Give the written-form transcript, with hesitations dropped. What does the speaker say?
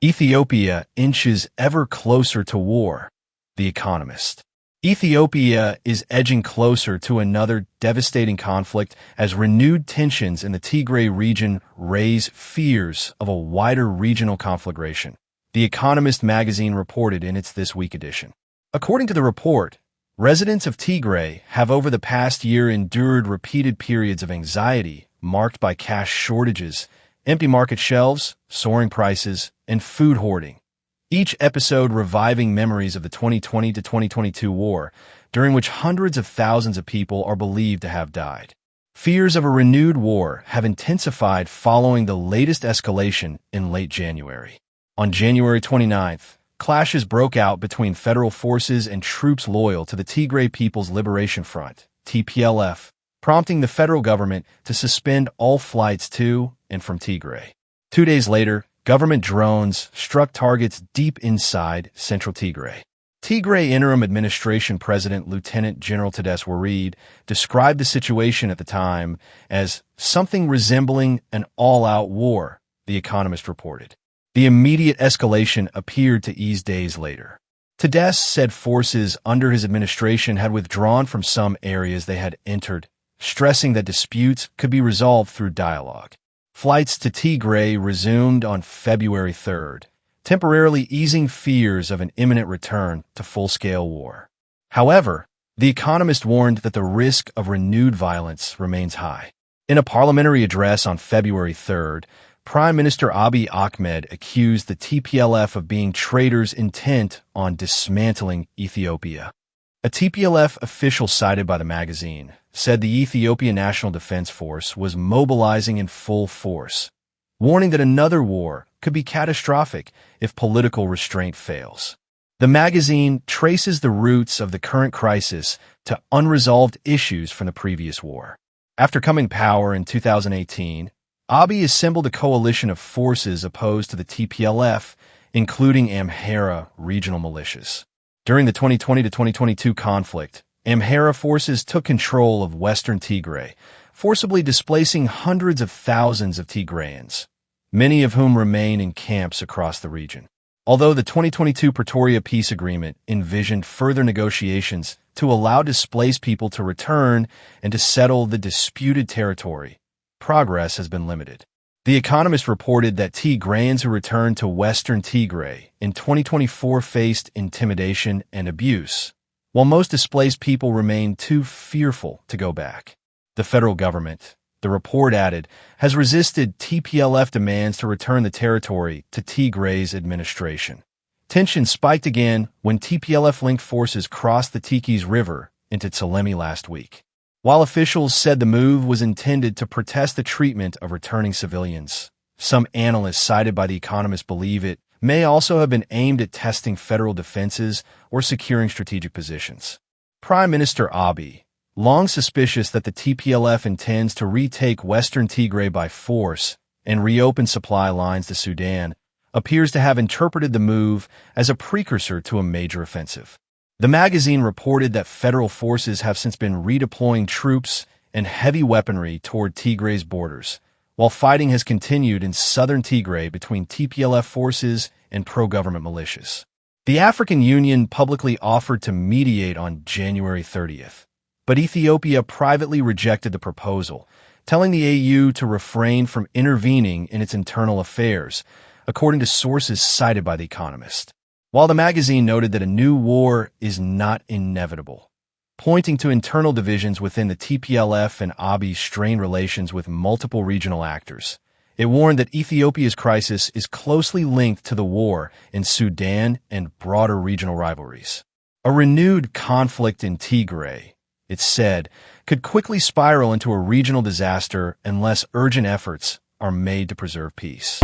Ethiopia inches ever closer to war. The Economist. Ethiopia is edging closer to another devastating conflict as renewed tensions in the Tigray region raise fears of a wider regional conflagration. The Economist magazine reported in its This Week edition. According to the report, residents of Tigray have over the past year endured repeated periods of anxiety marked by cash shortages, empty market shelves, soaring prices, and food hoarding. Each episode reviving memories of the 2020 to 2022 war, during which hundreds of thousands of people are believed to have died. Fears of a renewed war have intensified following the latest escalation in late January. On January 29th, clashes broke out between federal forces and troops loyal to the Tigray People's Liberation Front, TPLF, prompting the federal government to suspend all flights to and from Tigray. 2 days later, government drones struck targets deep inside central Tigray. Tigray Interim Administration President Lieutenant General Tadesse Wareed described the situation at the time as something resembling an all-out war, The Economist reported. The immediate escalation appeared to ease days later. Tadesse said forces under his administration had withdrawn from some areas they had entered, stressing that disputes could be resolved through dialogue. Flights to Tigray resumed on February 3rd, temporarily easing fears of an imminent return to full-scale war. However, The Economist warned that the risk of renewed violence remains high. In a parliamentary address on February 3rd, Prime Minister Abiy Ahmed accused the TPLF of being traitors intent on dismantling Ethiopia. A TPLF official cited by the magazine said the Ethiopian National Defense Force was mobilizing in full force, warning that another war could be catastrophic if political restraint fails. The magazine traces the roots of the current crisis to unresolved issues from the previous war. After coming to power in 2018, Abiy assembled a coalition of forces opposed to the TPLF, including Amhara regional militias. During the 2020 to 2022 conflict, Amhara forces took control of western Tigray, forcibly displacing hundreds of thousands of Tigrayans, many of whom remain in camps across the region. Although the 2022 Pretoria Peace Agreement envisioned further negotiations to allow displaced people to return and to settle the disputed territory, progress has been limited. The Economist reported that Tigrayans who returned to western Tigray in 2024 faced intimidation and abuse, while most displaced people remain too fearful to go back. The federal government, the report added, has resisted TPLF demands to return the territory to Tigray's administration. Tensions spiked again when TPLF-linked forces crossed the Tikes River into Tselemi last week. While officials said the move was intended to protest the treatment of returning civilians, some analysts cited by The Economist believe it may also have been aimed at testing federal defenses or securing strategic positions. Prime Minister Abiy, long suspicious that the TPLF intends to retake western Tigray by force and reopen supply lines to Sudan, appears to have interpreted the move as a precursor to a major offensive. The magazine reported that federal forces have since been redeploying troops and heavy weaponry toward Tigray's borders, while fighting has continued in southern Tigray between TPLF forces and pro-government militias. The African Union publicly offered to mediate on January 30th, but Ethiopia privately rejected the proposal, telling the AU to refrain from intervening in its internal affairs, according to sources cited by The Economist. While the magazine noted that a new war is not inevitable, pointing to internal divisions within the TPLF and Abiy's strained relations with multiple regional actors, it warned that Ethiopia's crisis is closely linked to the war in Sudan and broader regional rivalries. A renewed conflict in Tigray, it said, could quickly spiral into a regional disaster unless urgent efforts are made to preserve peace.